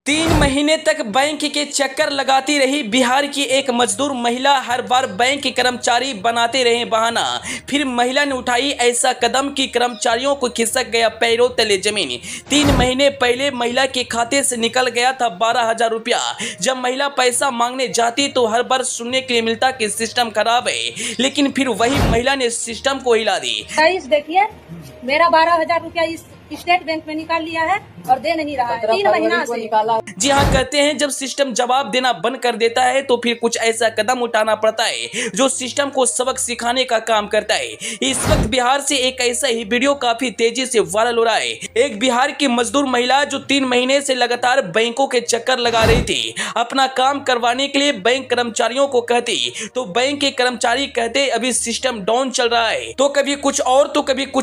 3 महीने तक बैंक के चक्कर लगाती रही बिहार की एक मजदूर महिला। हर बार बैंक के कर्मचारी बनाते रहे बहाना। फिर महिला ने उठाई ऐसा कदम कि कर्मचारियों को खिसक गया पैरों तले जमीन। 3 महीने पहले महिला के खाते से निकल गया था 12,000 रुपया। जब महिला पैसा मांगने जाती तो हर बार सुनने के लिए मिलता कि सिस्टम खराब है, लेकिन फिर वही महिला ने सिस्टम को हिला दी। देखिए, मेरा 12,000 रुपया इस स्टेट बैंक में निकाल लिया है और दे नहीं रहा है 3 महीना से। जी हाँ, कहते हैं जब सिस्टम जवाब देना बंद कर देता है तो फिर कुछ ऐसा कदम उठाना पड़ता है जो सिस्टम को सबक सिखाने का काम करता है। इस वक्त बिहार से एक ऐसा ही वीडियो काफी तेजी से वायरल हो रहा है। एक बिहार की मजदूर महिला जो 3 महीने से लगातार बैंकों के चक्कर लगा रही थी। अपना काम करवाने के लिए बैंक कर्मचारियों को कहती तो बैंक के कर्मचारी कहते अभी सिस्टम डाउन चल रहा है, तो कभी कुछ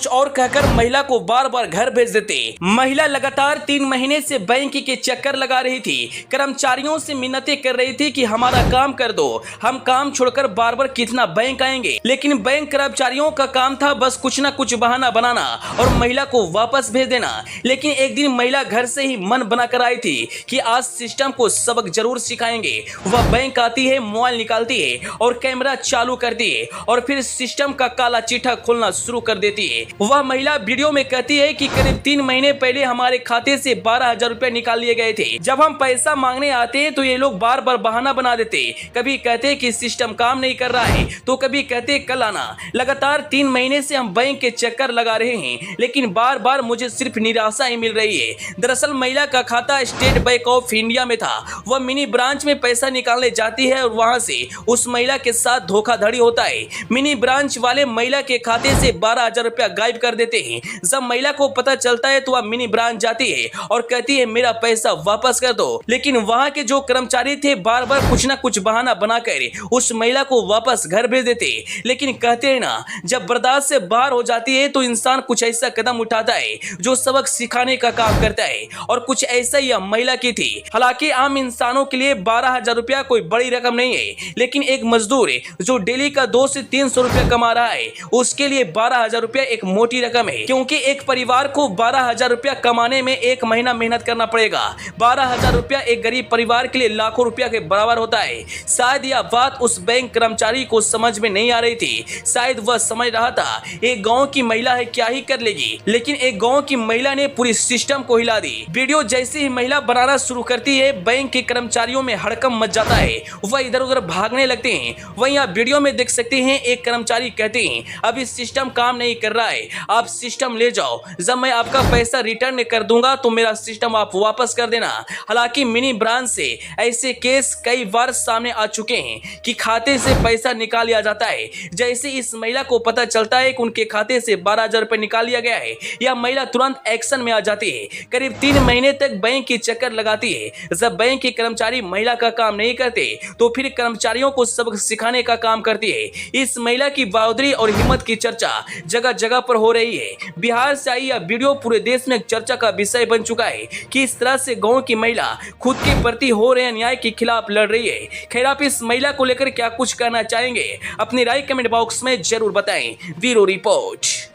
और कहकर महिला को बार बार घर भेज देते। महिला लगातार 3 महीने से बैंक के चक्कर लगा रही थी। कर्मचारियों से मिन्नतें कर रही थी कि हमारा काम कर दो, हम काम छोड़कर बार बार कितना बैंक आएंगे। लेकिन बैंक कर्मचारियों का काम था बस कुछ ना कुछ बहाना बनाना और महिला को वापस भेज देना। लेकिन एक दिन महिला घर से ही मन बनाकर आई थी कि आज सिस्टम को सबक जरूर सिखाएंगे। वह बैंक आती है, मोबाइल निकालती है और कैमरा चालू करती है और फिर सिस्टम का काला चिट्ठा खोलना शुरू कर देती है। वह महिला वीडियो में कहती है कि करीब 3 महीने पहले हमारे खाते से 12,000 रुपए निकाल लिए गए थे। जब हम पैसा मांगने आते तो ये लोग बार बार बहाना बना देते। कभी कहते कि सिस्टम काम नहीं कर रहा है तो कभी कहते कल आना। लगातार 3 महीने से हम बैंक के चक्कर लगा रहे हैं, लेकिन बार बार मुझे सिर्फ निराशा ही मिल रही है। दरअसल महिला का खाता स्टेट बैंक ऑफ इंडिया में था। वह मिनी ब्रांच में पैसा निकालने जाती है और वहां से उस महिला के साथ धोखाधड़ी होता है। मिनी ब्रांच वाले महिला के खाते से 12,000 रुपया गायब कर देते हैं। जब महिला को पता चलता है तो वह मिनी ब्रांच जाती है और कहती है मेरा पैसा वापस कर दो। लेकिन वहां के जो कर्मचारी थे बार बार कुछ ना कुछ बहाना बनाकर उस महिला को वापस घर भेज देते। लेकिन कहते हैं ना, जब बर्दाश्त से बाहर हो जाती है तो इंसान कुछ ऐसा कदम उठाता है जो सबक सिखाने का काम करता है, और कुछ ऐसा ही महिला की थी। हालांकि आम इंसानों के लिए 12,000 रुपया कोई बड़ी रकम नहीं है, लेकिन एक मजदूर जो डेली का 200 से 300 रुपया कमा रहा है उसके लिए 12,000 रुपया एक मोटी रकम है। क्योंकि एक परिवार को 12,000 रुपया कमाने में 1 महीना मेहनत करना पड़ेगा। 12,000 रुपया एक गरीब परिवार के लिए लाखों रुपया के बराबर होता है। शायद यह बात उस बैंक कर्मचारी को समझ में नहीं आ रही थी। शायद वह समझ रहा था एक गांव की महिला है, क्या ही कर लेगी। लेकिन एक गांव की महिला ने पूरी सिस्टम को हिला दी। वीडियो जैसे ही महिला बनाना शुरू करती है बैंक के कर्मचारियों में हड़कंप मच जाता है। वह इधर उधर भागने लगते हैं। वहीं आप वीडियो में देख सकते हैं एक कर्मचारी कहते हैं अभी सिस्टम काम नहीं कर रहा है, आप सिस्टम ले जाओ, जब मैं आपका पैसा रिटर्न कर दूंगा तो मेरा सिस्टम आप वापस कर देना। हालांकि मिनी ब्रांच से ऐसे केस कई बार सामने आ चुके हैं कि खाते से पैसा निकाल लिया जाता है। जैसे इस महिला को पता चलता है कि उनके खाते से 12,000 रुपए निकाल लिया गया है, यह महिला तुरंत एक्शन में आ जाती है। करीब 3 महीने तक बैंक की चक्कर लगाती है। जब बैंक के कर्मचारी महिला का काम नहीं करते तो फिर कर्मचारियों को सबक सिखाने का काम करती है। इस महिला की बहादुरी और हिम्मत की चर्चा जगह जगह पर हो रही है। बिहार से आई यह वीडियो पूरे देश में चर्चा का विषय बन चुका है कि इस तरह से गांव की महिला खुद के प्रति हो रहे अन्याय के खिलाफ लड़ रही है। खैर, आप इस महिला को लेकर क्या कुछ कहना चाहेंगे? अपनी राय कमेंट बॉक्स में जरूर बताएं। Bureau report.